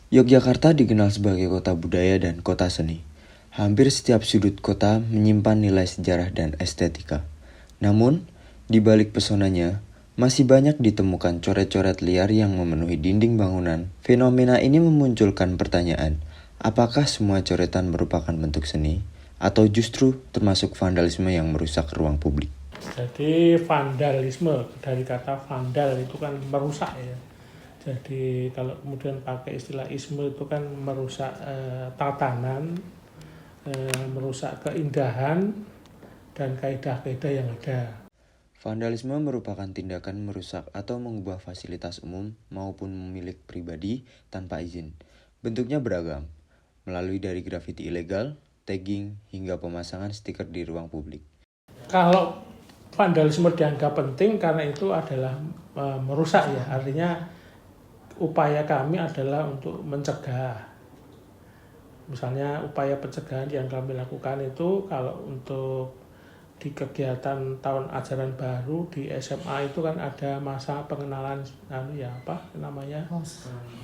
Yogyakarta dikenal sebagai kota budaya dan kota seni. Hampir setiap sudut kota menyimpan nilai sejarah dan estetika. Namun, di balik pesonanya, masih banyak ditemukan coret-coret liar yang memenuhi dinding bangunan. Fenomena ini memunculkan pertanyaan, apakah semua coretan merupakan bentuk seni? Atau justru termasuk vandalisme yang merusak ruang publik? Jadi vandalisme, dari kata vandal itu kan merusak ya. Jadi kalau kemudian pakai istilah isme itu kan merusak tatanan, merusak keindahan dan kaidah-kaidah yang ada. Vandalisme merupakan tindakan merusak atau mengubah fasilitas umum maupun milik pribadi tanpa izin. Bentuknya beragam, melalui dari grafiti ilegal, tagging, hingga pemasangan stiker di ruang publik. Kalau vandalisme dianggap penting karena itu adalah merusak ya, artinya upaya kami adalah untuk mencegah. Misalnya upaya pencegahan yang kami lakukan itu kalau untuk di kegiatan tahun ajaran baru di SMA itu kan ada masa pengenalan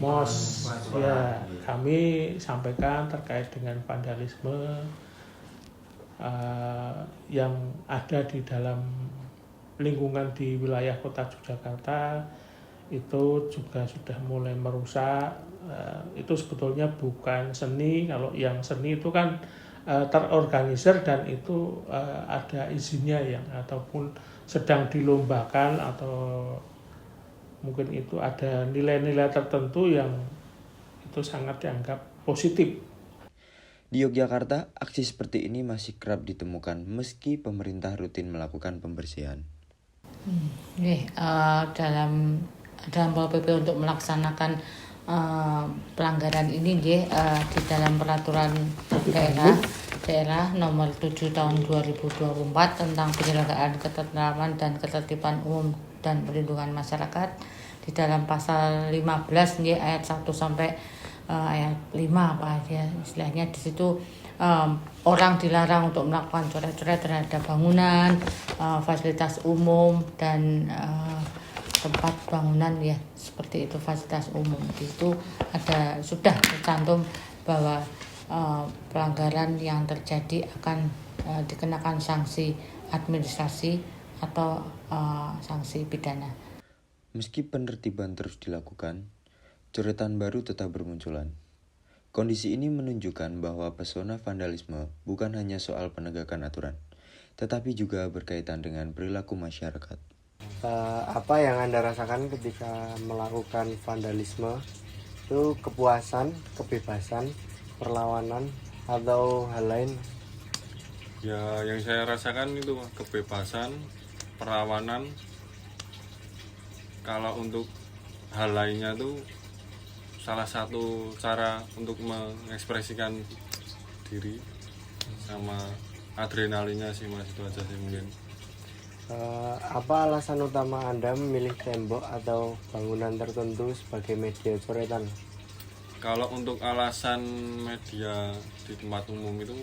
MOS. Ya, kami sampaikan terkait dengan vandalisme yang ada di dalam lingkungan di wilayah kota Yogyakarta itu juga sudah mulai merusak. Itu sebetulnya bukan seni. Kalau yang seni itu kan terorganisir dan itu ada izinnya yang ataupun sedang dilombakan atau mungkin itu ada nilai-nilai tertentu yang itu sangat dianggap positif. Di Yogyakarta, aksi seperti ini masih kerap ditemukan meski pemerintah rutin melakukan pembersihan. Dalam Pol PP untuk melaksanakan pelanggaran ini di dalam peraturan daerah nomor 7 tahun 2024 tentang penyelenggaraan ketentraman dan ketertiban umum dan perlindungan masyarakat di dalam pasal 15 ayat 1 sampai ayat 5 istilahnya di situ orang dilarang untuk melakukan coret-coret terhadap bangunan, fasilitas umum dan tempat bangunan ya seperti itu, fasilitas umum. Di situ sudah tercantum bahwa pelanggaran yang terjadi akan dikenakan sanksi administrasi atau sanksi pidana. Meski penertiban terus dilakukan, coretan baru tetap bermunculan. Kondisi ini menunjukkan bahwa pesona vandalisme bukan hanya soal penegakan aturan, tetapi juga berkaitan dengan perilaku masyarakat. Apa yang Anda rasakan ketika melakukan vandalisme? Itu kepuasan, kebebasan, perlawanan, atau hal lain? Ya, yang saya rasakan itu kebebasan, perlawanan. Kalau untuk hal lainnya tuh salah satu cara untuk mengekspresikan diri sama adrenalinnya sih mas, itu aja sih mungkin. Apa alasan utama Anda memilih tembok atau bangunan tertentu sebagai media coretan? Kalau untuk alasan media di tempat umum itu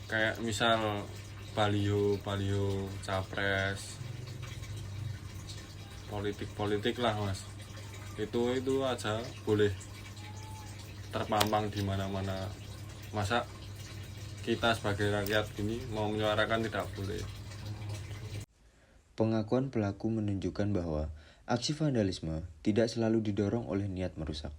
kayak misal baliho capres, politik lah mas, itu aja boleh terpampang di mana-mana. Masa kita sebagai rakyat gini mau menyuarakan tidak boleh. Pengakuan pelaku menunjukkan bahwa aksi vandalisme tidak selalu didorong oleh niat merusak.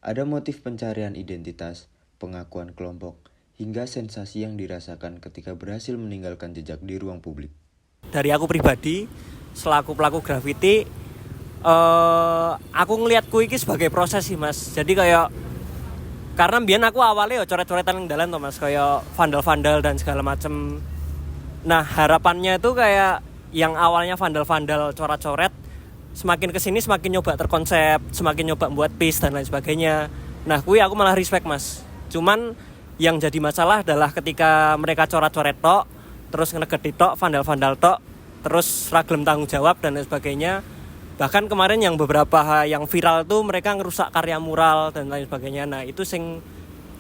Ada motif pencarian identitas, pengakuan kelompok, hingga sensasi yang dirasakan ketika berhasil meninggalkan jejak di ruang publik. Dari aku pribadi, selaku pelaku grafiti, aku ngelihat kuwi sebagai proses sih mas. Jadi kayak karena biyen aku awalnya coret-coretan dalan tuh mas, kayak vandal-vandal dan segala macem. Nah harapannya itu kayak yang awalnya vandal-vandal coret-coret, semakin kesini semakin nyoba terkonsep, semakin nyoba buat piece dan lain sebagainya. Nah kuwi aku malah respect mas. Cuman yang jadi masalah adalah ketika mereka coret-coret tok, terus ngegedi tok, vandal-vandal tok, terus ragilem tanggung jawab dan lain sebagainya. Bahkan kemarin yang beberapa yang viral tuh mereka ngerusak karya mural dan lain sebagainya. Nah itu sing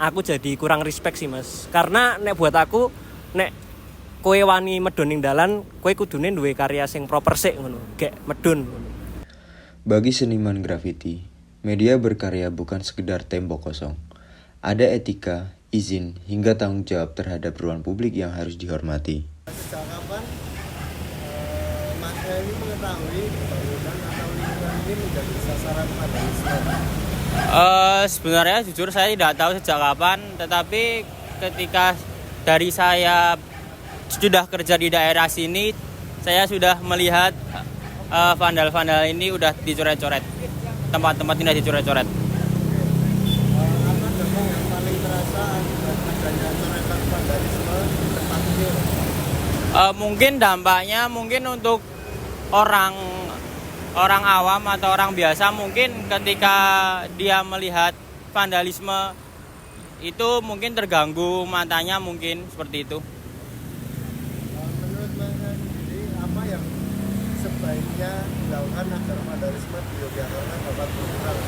aku jadi kurang respect sih mas. Karena nek buat aku, nek kowe wani medun ning dalan, kowe kudune duwe karya sing proper sik ngono, gek medun. Bagi seniman grafiti, Media berkarya bukan sekedar tembok kosong. Ada etika, izin, hingga tanggung jawab terhadap ruang publik yang harus dihormati. Sejak kapan Mas Heri mengetahui bangunan atau lingkungan ini menjadi sasaran vandalisme? Sebenarnya jujur saya tidak tahu sejak kapan, tetapi ketika dari saya sudah kerja di daerah sini, saya sudah melihat vandal-vandal ini udah dicoret-coret. Tempat-tempat ini udah dicoret-coret. Apa dampak yang paling terasa akibat adanya coretan vandalisme di tempat ini? Mungkin dampaknya untuk orang awam atau orang biasa, mungkin ketika dia melihat vandalisme itu mungkin terganggu matanya, mungkin seperti itu. Menurut Mas Heri sendiri, apa yang sebaiknya dilakukan agar vandalisme di Yogyakarta dapat berkurang?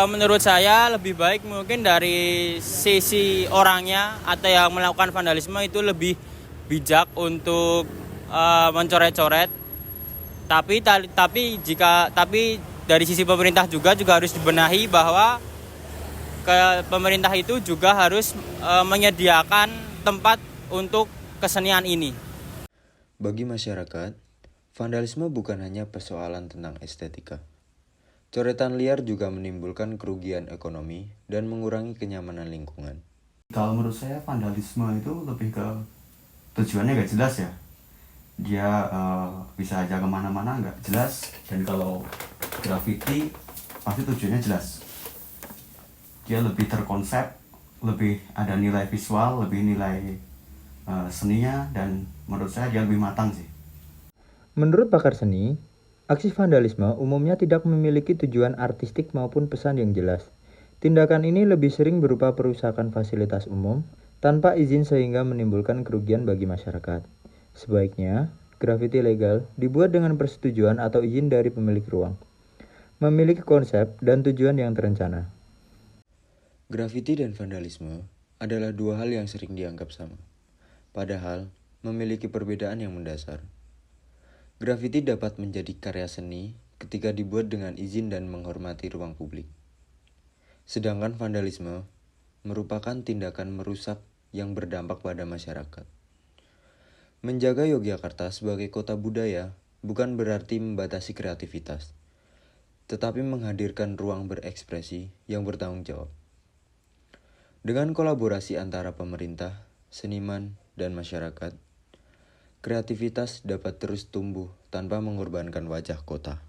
Menurut saya lebih baik mungkin dari sisi orangnya atau yang melakukan vandalisme itu lebih bijak untuk mencoret-coret. Tapi dari sisi pemerintah juga harus dibenahi bahwa pemerintah itu juga harus menyediakan tempat untuk kesenian ini. Bagi masyarakat, vandalisme bukan hanya persoalan tentang estetika. Coretan liar juga menimbulkan kerugian ekonomi dan mengurangi kenyamanan lingkungan. Kalau menurut saya vandalisme itu lebih ke tujuannya nggak jelas ya. Dia bisa aja kemana-mana nggak jelas. Dan kalau graffiti pasti tujuannya jelas. Dia lebih terkonsep, lebih ada nilai visual, lebih nilai seninya, dan menurut saya dia lebih matang sih. Menurut pakar seni, aksi vandalisme umumnya tidak memiliki tujuan artistik maupun pesan yang jelas. Tindakan ini lebih sering berupa perusakan fasilitas umum tanpa izin sehingga menimbulkan kerugian bagi masyarakat. Sebaiknya, grafiti legal dibuat dengan persetujuan atau izin dari pemilik ruang, memiliki konsep dan tujuan yang terencana. Grafiti dan vandalisme adalah dua hal yang sering dianggap sama, padahal memiliki perbedaan yang mendasar. Grafiti dapat menjadi karya seni ketika dibuat dengan izin dan menghormati ruang publik. Sedangkan vandalisme merupakan tindakan merusak yang berdampak pada masyarakat. Menjaga Yogyakarta sebagai kota budaya bukan berarti membatasi kreativitas, tetapi menghadirkan ruang berekspresi yang bertanggung jawab. Dengan kolaborasi antara pemerintah, seniman, dan masyarakat, kreativitas dapat terus tumbuh tanpa mengorbankan wajah kota.